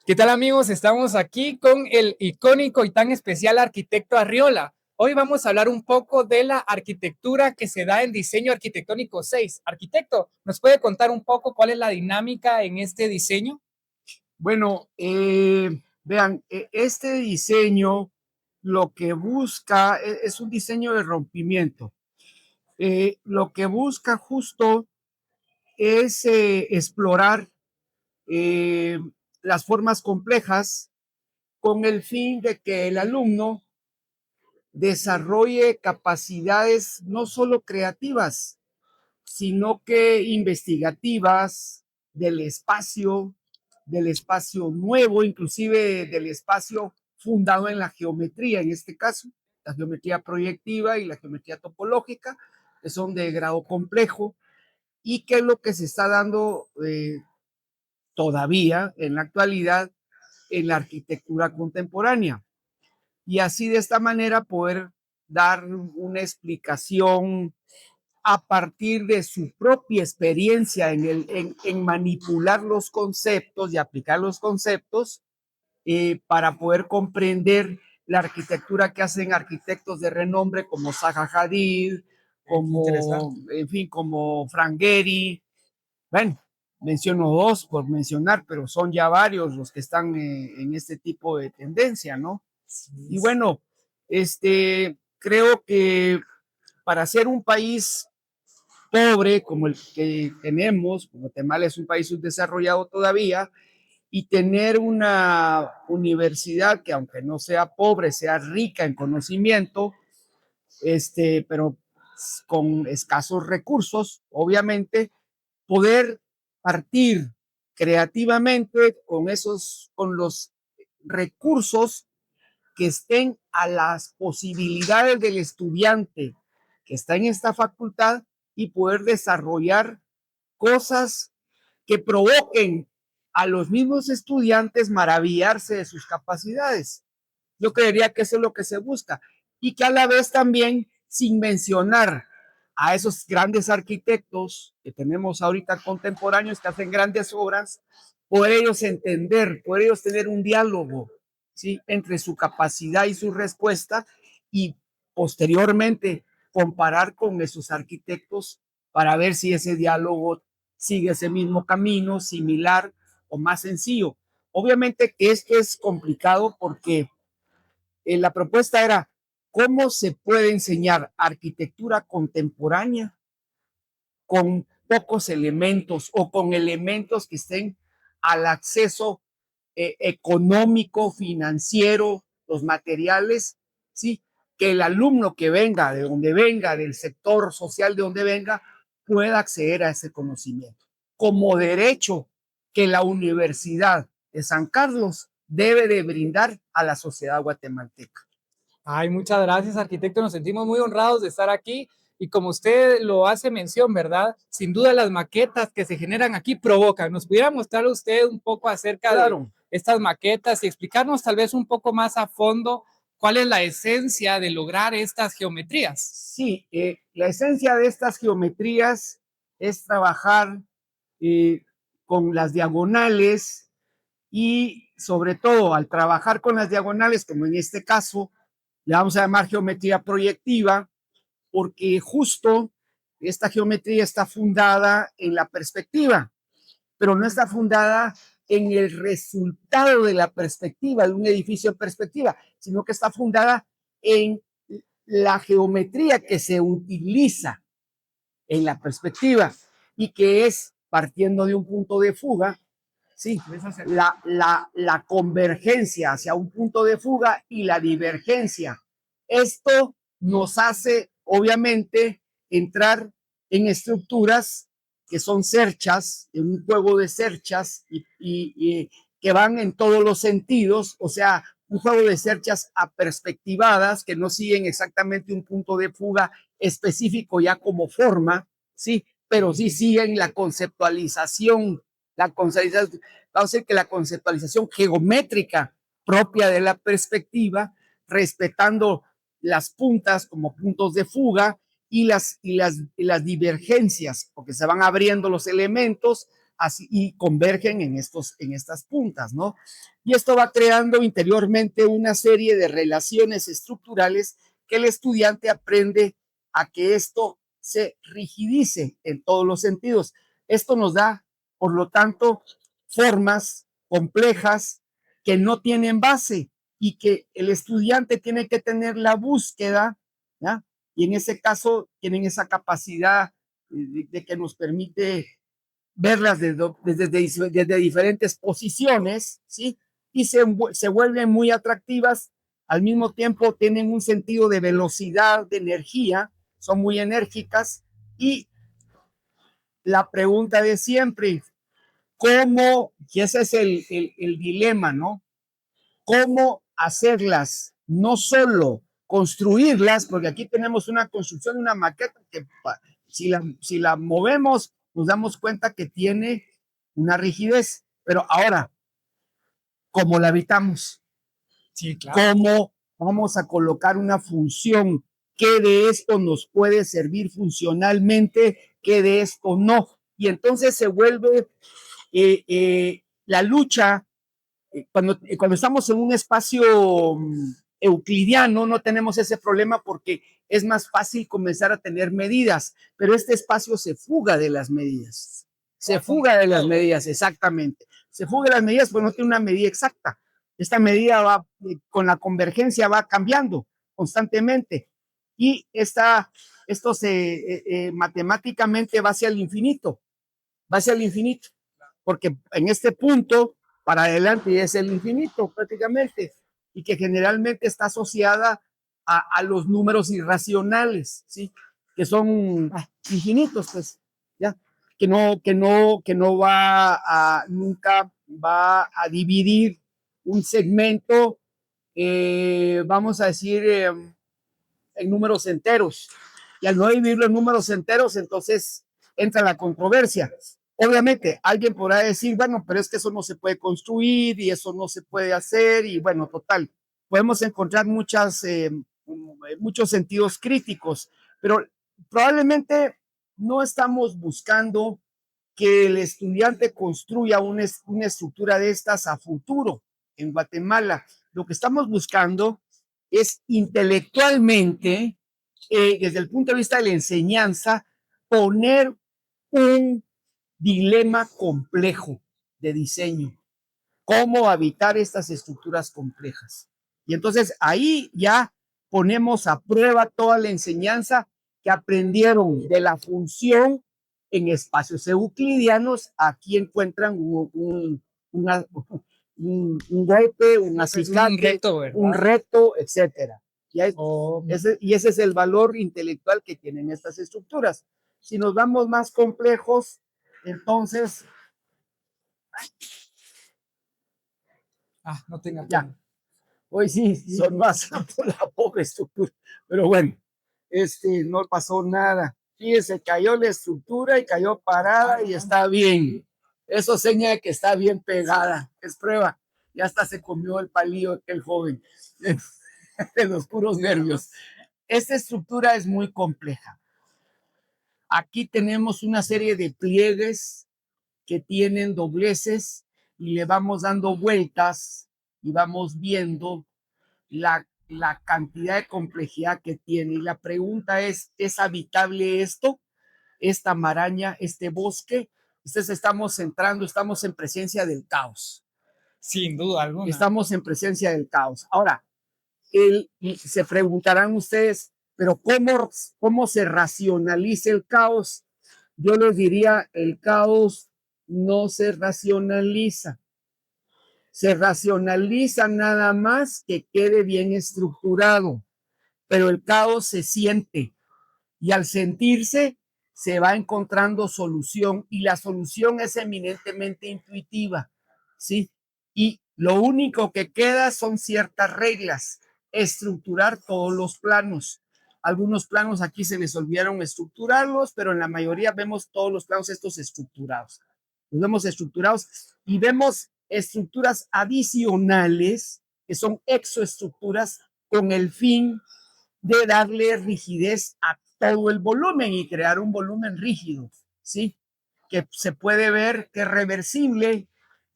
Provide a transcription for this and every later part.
¿Qué tal, amigos? Estamos aquí con el icónico y tan especial arquitecto Arriola. Hoy vamos a hablar un poco de la arquitectura que se da en diseño arquitectónico 6. Arquitecto, ¿nos puede contar un poco cuál es la dinámica en este diseño? Bueno, vean, este diseño lo que busca es un diseño de rompimiento. Lo que busca justo es explorar eh, las formas complejas con el fin de que el alumno desarrolle capacidades no solo creativas, sino que investigativas del espacio nuevo, inclusive del espacio fundado en la geometría, en este caso, la geometría proyectiva y la geometría topológica, que son de grado complejo, y que es lo que se está dando todavía en la actualidad en la arquitectura contemporánea. Y así de esta manera poder dar una explicación a partir de su propia experiencia en manipular los conceptos y aplicar los conceptos para poder comprender la arquitectura que hacen arquitectos de renombre como Zaha Hadid, como, en fin, como Frank Gehry. Bueno, menciono dos por mencionar, pero son ya varios los que están en este tipo de tendencia, ¿no? Y bueno, creo que para ser un país pobre como el que tenemos, Guatemala es un país subdesarrollado todavía, y tener una universidad que aunque no sea pobre, sea rica en conocimiento, pero con escasos recursos, obviamente, poder partir creativamente con los recursos que estén a las posibilidades del estudiante que está en esta facultad y poder desarrollar cosas que provoquen a los mismos estudiantes maravillarse de sus capacidades. Yo creería que eso es lo que se busca y que a la vez también, sin mencionar a esos grandes arquitectos que tenemos ahorita contemporáneos que hacen grandes obras, por ellos entender, por ellos tener un diálogo, ¿sí?, entre su capacidad y su respuesta, y posteriormente comparar con esos arquitectos para ver si ese diálogo sigue ese mismo camino, similar o más sencillo. Obviamente que esto es complicado porque la propuesta era cómo se puede enseñar arquitectura contemporánea con pocos elementos o con elementos que estén al acceso económico, financiero, los materiales, ¿sí? Que el alumno que venga, de donde venga, del sector social de donde venga, pueda acceder a ese conocimiento. Como derecho que la Universidad de San Carlos debe de brindar a la sociedad guatemalteca. Ay, muchas gracias, arquitecto. Nos sentimos muy honrados de estar aquí. Y como usted lo hace mención, ¿verdad? Sin duda las maquetas que se generan aquí provocan. ¿Nos pudiera mostrar usted un poco acerca de Claro. estas maquetas y explicarnos tal vez un poco más a fondo cuál es la esencia de lograr estas geometrías? Sí, la esencia de estas geometrías es trabajar eh, con las diagonales, y sobre todo al trabajar con las diagonales, como en este caso, le vamos a llamar geometría proyectiva, porque justo esta geometría está fundada en la perspectiva, pero no está fundada en el resultado de la perspectiva, de un edificio en perspectiva, sino que está fundada en la geometría que se utiliza en la perspectiva y que es partiendo de un punto de fuga, sí, la convergencia hacia un punto de fuga y la divergencia. Esto nos hace, obviamente, entrar en estructuras que son cerchas, en un juego de cerchas y que van en todos los sentidos, o sea, un juego de cerchas aperspectivadas que no siguen exactamente un punto de fuga específico ya como forma, sí, pero sí siguen vamos a decir que la conceptualización geométrica propia de la perspectiva, respetando las puntas como puntos de fuga y las divergencias, porque se van abriendo los elementos así, y convergen en estas puntas, ¿no? Y esto va creando interiormente una serie de relaciones estructurales que el estudiante aprende a que esto se rigidice en todos los sentidos. Esto nos da, por lo tanto, formas complejas que no tienen base y que el estudiante tiene que tener la búsqueda, ¿ya? Y en ese caso tienen esa capacidad de que nos permite verlas desde diferentes posiciones, ¿sí? Y se vuelven muy atractivas, al mismo tiempo tienen un sentido de velocidad, de energía, son muy enérgicas. Y la pregunta de siempre, ¿cómo? Y ese es el dilema, ¿no? ¿Cómo hacerlas? No solo construirlas, porque aquí tenemos una construcción, una maqueta que si la movemos, nos damos cuenta que tiene una rigidez. Pero ahora, ¿cómo la habitamos? Sí, claro. ¿Cómo vamos a colocar una función? ¿Qué de esto nos puede servir funcionalmente? ¿Qué de esto no? Y entonces se vuelve la lucha. Cuando estamos en un espacio euclidiano no tenemos ese problema porque es más fácil comenzar a tener medidas, pero este espacio se fuga de las medidas. Se fuga de las medidas, exactamente. Se fuga de las medidas porque no tiene una medida exacta. Esta medida va, con la convergencia va cambiando constantemente. Y esto matemáticamente va hacia el infinito. Va hacia el infinito. Porque en este punto para adelante es el infinito prácticamente, y que generalmente está asociada a los números irracionales, ¿sí? Que son infinitos, pues, ¿ya? Que no va nunca va a dividir un segmento, vamos a decir, en números enteros. Y al no dividirlo en números enteros, entonces entra la controversia. Obviamente, alguien podrá decir, bueno, pero es que eso no se puede construir y eso no se puede hacer, y bueno, total, podemos encontrar muchos sentidos críticos, pero probablemente no estamos buscando que el estudiante construya una estructura de estas a futuro en Guatemala. Lo que estamos buscando es intelectualmente, desde el punto de vista de la enseñanza, poner un dilema complejo de diseño. ¿Cómo habitar estas estructuras complejas? Y entonces ahí ya ponemos a prueba toda la enseñanza que aprendieron de la función en espacios euclidianos. Aquí encuentran un golpe, un acicate, un reto, etcétera. Y ese es el valor intelectual que tienen estas estructuras. Si nos vamos más complejos, entonces no tenga ya. pena. Hoy sí, son más por la pobre estructura. Pero bueno, no pasó nada. Fíjese, cayó la estructura y cayó parada y está bien. Eso señala que está bien pegada. Es prueba. Ya hasta se comió el palillo aquel joven de los puros nervios. Esta estructura es muy compleja. Aquí tenemos una serie de pliegues que tienen dobleces y le vamos dando vueltas y vamos viendo la cantidad de complejidad que tiene. Y la pregunta ¿es habitable esto? Esta maraña, este bosque. Entonces estamos en presencia del caos. Sin duda alguna. Estamos en presencia del caos. Ahora, se preguntarán ustedes, pero ¿cómo se racionaliza el caos? Yo les diría, el caos no se racionaliza. Se racionaliza nada más que quede bien estructurado, pero el caos se siente y al sentirse se va encontrando solución y la solución es eminentemente intuitiva, ¿sí? Y lo único que queda son ciertas reglas, estructurar todos los planos. Algunos planos aquí se les olvidaron estructurarlos, pero en la mayoría vemos todos los planos estos estructurados. Los vemos estructurados y vemos estructuras adicionales que son exoestructuras con el fin de darle rigidez a todo el volumen y crear un volumen rígido, ¿sí? que se puede ver que es reversible,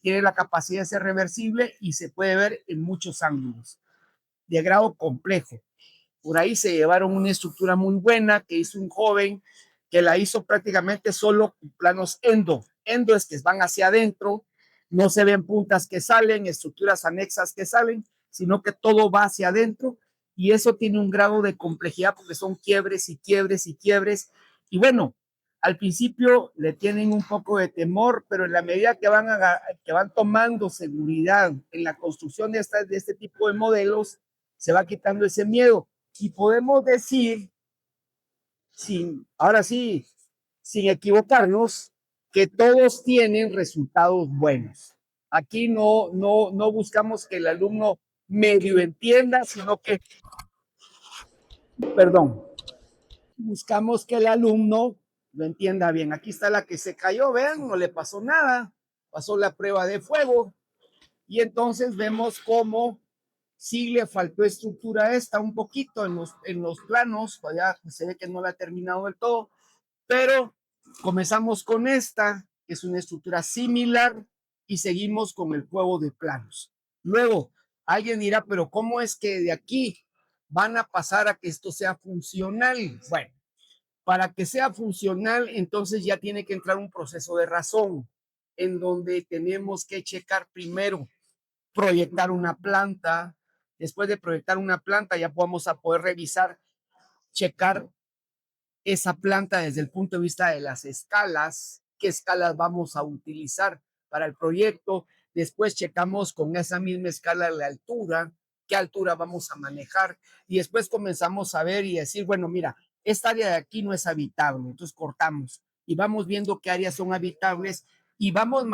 tiene la capacidad de ser reversible y se puede ver en muchos ángulos, de grado complejo. Por ahí se llevaron una estructura muy buena que hizo un joven que la hizo prácticamente solo con planos endo. Endo es que van hacia adentro, no se ven puntas que salen, estructuras anexas que salen, sino que todo va hacia adentro y eso tiene un grado de complejidad porque son quiebres y quiebres y quiebres. Y bueno, al principio le tienen un poco de temor, pero en la medida que van tomando seguridad en la construcción de este tipo de modelos, se va quitando ese miedo. Y podemos decir, ahora sí, sin equivocarnos, que todos tienen resultados buenos. Aquí no buscamos que el alumno medio entienda, sino que, perdón, buscamos que el alumno lo entienda bien. Aquí está la que se cayó, vean, no le pasó nada, pasó la prueba de fuego y entonces vemos cómo sí le faltó estructura esta un poquito en los planos, ya se ve que no la ha terminado del todo, pero comenzamos con esta, que es una estructura similar, y seguimos con el juego de planos. Luego, alguien dirá, pero ¿cómo es que de aquí van a pasar a que esto sea funcional? Bueno, para que sea funcional, entonces ya tiene que entrar un proceso de razón, en donde tenemos que checar primero, proyectar una planta. Después de proyectar una planta, ya vamos a poder revisar, checar esa planta desde el punto de vista de las escalas, qué escalas vamos a utilizar para el proyecto. Después checamos con esa misma escala la altura, qué altura vamos a manejar. Y después comenzamos a ver y decir, bueno, mira, esta área de aquí no es habitable, entonces cortamos y vamos viendo qué áreas son habitables y vamos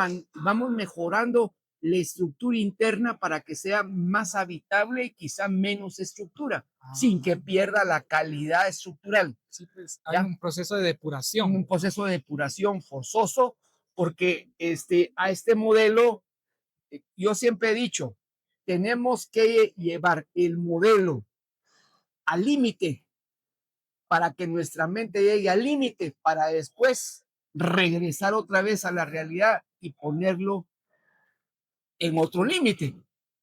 mejorando la estructura interna para que sea más habitable y quizá menos estructura, sin que pierda la calidad estructural. Sí, pues hay un proceso de depuración. Un proceso de depuración forzoso, porque a este modelo, yo siempre he dicho, tenemos que llevar el modelo al límite para que nuestra mente llegue al límite, para después regresar otra vez a la realidad y ponerlo en otro límite.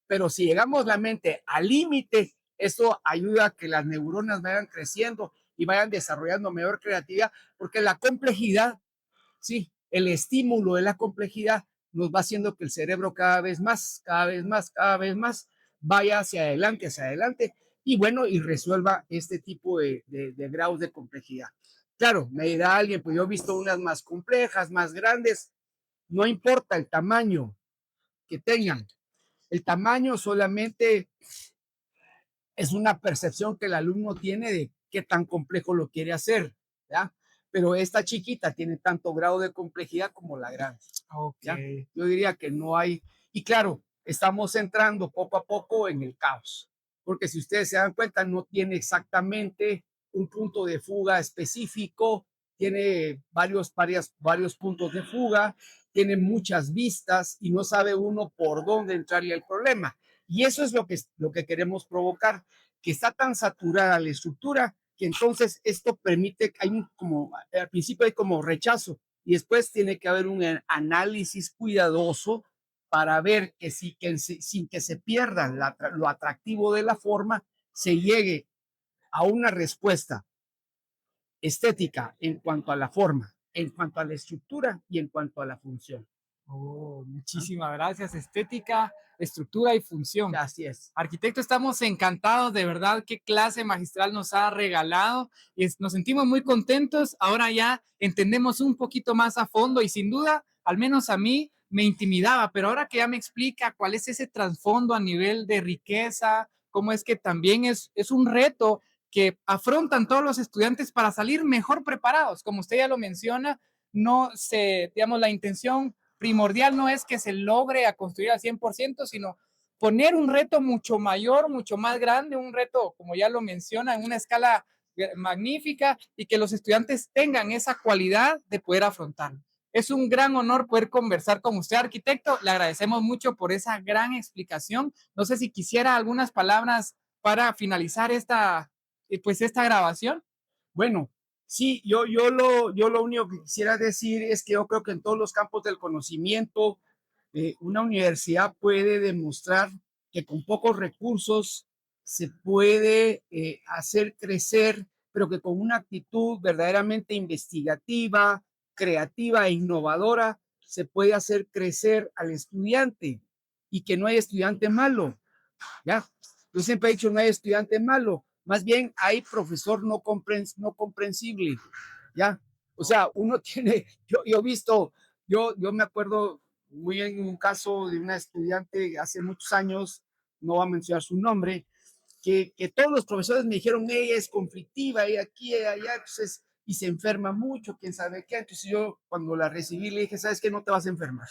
Pero si llegamos la mente al límite, eso ayuda a que las neuronas vayan creciendo y vayan desarrollando mayor creatividad, porque la complejidad, sí, el estímulo de la complejidad nos va haciendo que el cerebro cada vez más, cada vez más, cada vez más vaya hacia adelante y bueno, y resuelva este tipo de grados de complejidad. Claro, me dirá alguien, pues yo he visto unas más complejas, más grandes, no importa el tamaño que tengan, el tamaño solamente es una percepción que el alumno tiene de qué tan complejo lo quiere hacer, ¿ya? Pero esta chiquita tiene tanto grado de complejidad como la grande. ¿Ya? Yo diría que no hay, y claro, estamos entrando poco a poco en el caos, porque si ustedes se dan cuenta, no tiene exactamente un punto de fuga específico, tiene varios puntos de fuga, tiene muchas vistas y no sabe uno por dónde entrarle el problema. Y eso es lo que queremos provocar, que está tan saturada la estructura que entonces esto permite, como, al principio hay como rechazo y después tiene que haber un análisis cuidadoso para ver que, sin que se pierda lo atractivo de la forma, se llegue a una respuesta estética en cuanto a la forma, en cuanto a la estructura y en cuanto a la función. Oh, muchísimas gracias. Estética, estructura y función. Así es. Arquitecto, estamos encantados, de verdad, qué clase magistral nos ha regalado y nos sentimos muy contentos. Ahora ya entendemos un poquito más a fondo y sin duda, al menos a mí, me intimidaba, pero ahora que ya me explica cuál es ese trasfondo a nivel de riqueza, cómo es que también es un reto que afrontan todos los estudiantes para salir mejor preparados. Como usted ya lo menciona, no se, digamos, la intención primordial no es que se logre a construir al 100%, sino poner un reto mucho mayor, mucho más grande, un reto, como ya lo menciona, en una escala magnífica y que los estudiantes tengan esa cualidad de poder afrontarlo. Es un gran honor poder conversar con usted, arquitecto. Le agradecemos mucho por esa gran explicación. No sé si quisiera algunas palabras para finalizar esta grabación. Bueno, Sí, yo lo único que quisiera decir es que yo creo que en todos los campos del conocimiento, una universidad puede demostrar que con pocos recursos se puede hacer crecer, pero que con una actitud verdaderamente investigativa, creativa e innovadora se puede hacer crecer al estudiante y que no hay estudiante malo. ¿Ya? Yo siempre he dicho, no hay estudiante malo, más bien hay profesor no comprensible, ¿ya? O sea, uno tiene, yo he visto, yo me acuerdo muy bien un caso de una estudiante hace muchos años, no va a mencionar su nombre, que todos los profesores me dijeron, ella es conflictiva, ella aquí, ella allá, entonces, y se enferma mucho, quién sabe qué, entonces yo cuando la recibí le dije, ¿sabes qué? No te vas a enfermar,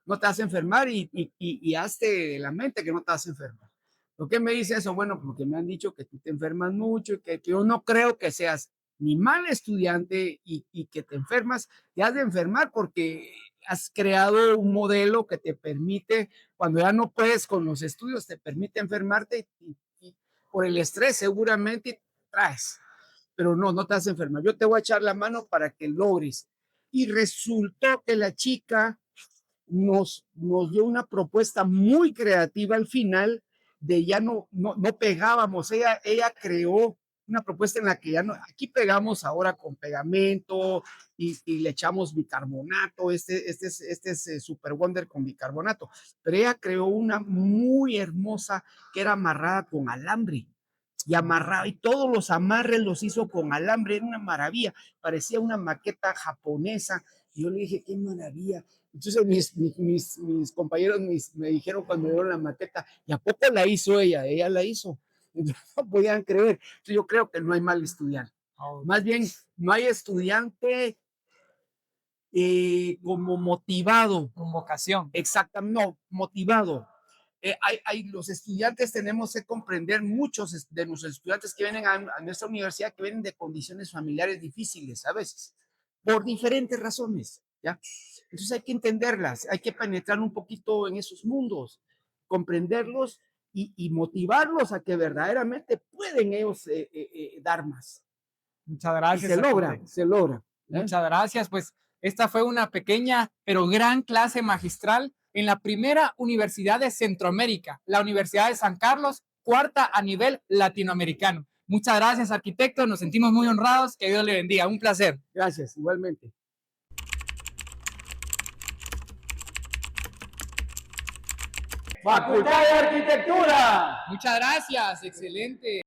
no te vas a enfermar y hazte la mente que no te vas a enfermar. ¿Por qué me dice eso? Bueno, porque me han dicho que tú te enfermas mucho y que yo no creo que seas ni mal estudiante y que te enfermas, te has de enfermar porque has creado un modelo que te permite, cuando ya no puedes con los estudios, te permite enfermarte y por el estrés seguramente traes, pero no te vas a enfermar. Yo te voy a echar la mano para que logres. Y resultó que la chica nos dio una propuesta muy creativa al final de ya no pegábamos, ella creó una propuesta en la que ya no, aquí pegamos ahora con pegamento y le echamos bicarbonato, este es Super Wonder con bicarbonato, pero ella creó una muy hermosa que era amarrada con alambre y amarraba, y todos los amarres los hizo con alambre, era una maravilla, parecía una maqueta japonesa. Y yo le dije, qué maravilla. Entonces mis compañeros me dijeron cuando vieron la maqueta, ¿y a poco la hizo ella? Ella la hizo. Entonces, no podían creer. Entonces, yo creo que no hay mal estudiante. Más bien, no hay estudiante como motivado. Con vocación. Exactamente, no, motivado. Los estudiantes tenemos que comprender, muchos de nuestros estudiantes que vienen a nuestra universidad, que vienen de condiciones familiares difíciles a veces, por diferentes razones, ¿ya? Entonces hay que entenderlas, hay que penetrar un poquito en esos mundos, comprenderlos y motivarlos a que verdaderamente pueden ellos dar más. Muchas gracias. Y se logra. Muchas gracias. Pues esta fue una pequeña pero gran clase magistral en la primera universidad de Centroamérica, la Universidad de San Carlos, cuarta a nivel latinoamericano. Muchas gracias, arquitecto. Nos sentimos muy honrados. Que Dios le bendiga. Un placer. Gracias, igualmente. Facultad de Arquitectura. Muchas gracias. Excelente.